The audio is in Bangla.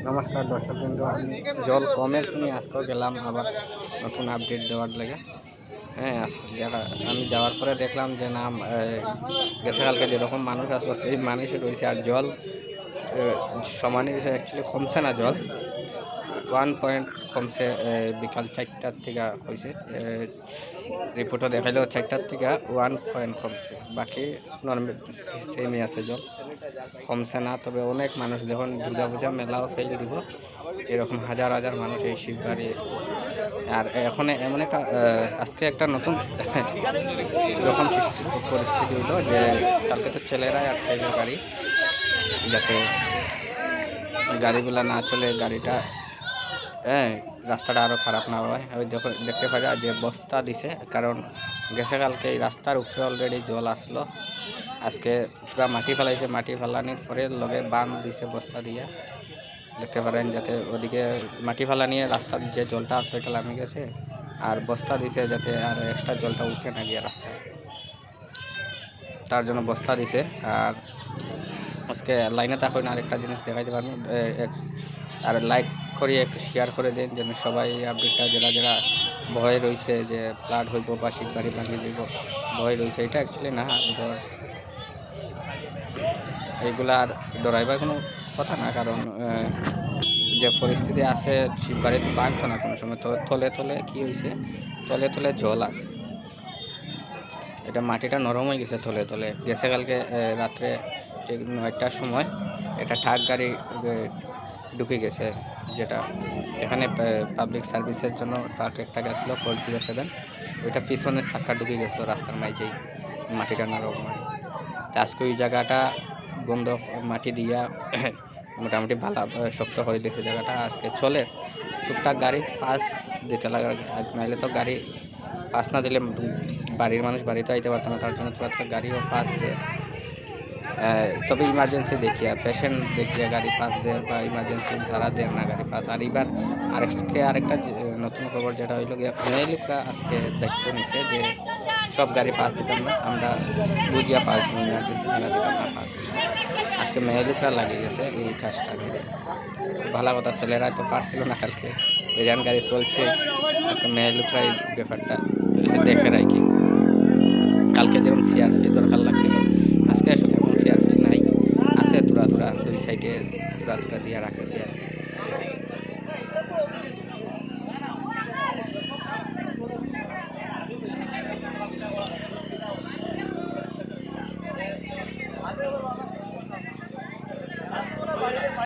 নমস্কার দর্শকবৃন্দ, আমি জল কমের শুনে আজকেও গেলাম আবার নতুন আপডেট দেওয়ার লাগে। হ্যাঁ, আমি যাওয়ার পরে দেখলাম যে নাম গেছে কালকে যেরকম মানুষ আসলো সেই মানুষই রয়েছে, আর জল সমানে অ্যাকচুয়ালি কমছে না, জল 1 পয়েন্ট কমছে। বিকাল 4টার থেকে হয়েছে, রিপোর্টও দেখাইলো 4টার থেকে 1 পয়েন্ট কমছে, বাকি নর্মাল সেমই আছে, জল কমছে না। তবে অনেক মানুষ যখন দুর্গাপূজা মেলাও ফেল দিব, এরকম হাজার হাজার মানুষ এই শিববাড়ি। আর এখন এমন একটা আজকে একটা নতুন রকম পরিস্থিতি হইলো যে কালকে তো ছেলেরাই আটকাইল গাড়ি, যাতে গাড়িগুলা না চলে, গাড়িটা রাস্তাটা আরও খারাপ না হয়। আমি দেখতে পাই যে বস্তা দিছে, কারণ গেছে কালকে এই রাস্তার উপরে অলরেডি জল আসলো, আজকে পুরা মাটি ফেলাইছে, মাটি ফেলানির পরে লগে বাঁধ দিছে বস্তা দিয়ে, দেখতে পারেন, যাতে ওদিকে মাটি ফেলা নিয়ে রাস্তার যে জলটা আসলো এটা নামে গেছে, আর বস্তা দিছে যাতে আর এক্সট্রা জলটা উঠে না গিয়ে রাস্তায়, তার জন্য বস্তা দিছে। আর আজকে লাইনে থাকুন, আরেকটা জিনিস দেখাইতে পারবেন, আর লাইক করিয়ে একটু শেয়ার করে দিন, যেন সবাই আপডেটটা যারা যারা ভয় রয়েছে যে ফ্লাড হইব বা শিববাড়ি ভাঙিয়ে দিব, ভয় রয়েছে, এটা অ্যাকচুয়ালি না, এইগুলা আর ডরাইবার কোনো কথা না। কারণ যে পরিস্থিতি আছে, শিববাড়ি তো ভাঙতো না কোনো সময়, তো তলে তলে কী হয়েছে, তলে তলে জল আছে, এটা মাটিটা নরম হয়ে গেছে তলে তলে। গেছে কালকে রাত্রে ঠিক 9টার সময় এটা ট্রাক গাড়ি ঢুকে গেছে, যেটা এখানে পাবলিক সার্ভিসের জন্য ট্রাক একটা গেছিলো 407, ওইটা পিছনের চাক্কা ঢুকে গেছিলো রাস্তার মাঝেই, মাটিটা নরম হয়। আজকে ওই জায়গাটা বন্ধ, মাটি দিয়া মোটামুটি ভালো শক্ত করে দিয়েছে জায়গাটা, আজকে চলে টুকটাক গাড়ি পাস দিতে লাগা, নাইলে তো গাড়ি পাস না দিলে বাড়ির মানুষ বাড়িতে আইতে পারতো না, তার জন্য তোরা গাড়িও পাস দেয়। তবে ইমার্জেন্সি দেখিয়া, পেশেন্ট দেখিয়া গাড়ি পাস দেয়, বা ইমার্জেন্সি যারা দেয় না গাড়ি পাস। আর এবার আরেকটা নতুন খবর যেটা হইল গিয়ে, মেয়েলিকরা আজকে দায়িত্ব নিছে যে সব গাড়ি পাস দিতাম না, আমরা বুঝিয়া পাস দিব, ইমার্জেন্সি ছাড়া দিতাম না পাস। আজকে মেয়েলিকরা লাগিয়ে গেছে এই কাজটা করে, ভালো কথা। ছেলেরা তো পারছিল না কালকে, বেজান গাড়ি চলছে, আজকে মেয়েলিকরা এই ব্যাপারটা দেখে রাখি। কালকে যেমন সিআরপি দরকার লাগছিল, আজকে আসলে কোনো সিআরপি নাই, আছে তোরা দুই সাইডে তোরা দিয়ে রাখছে সিআরপি।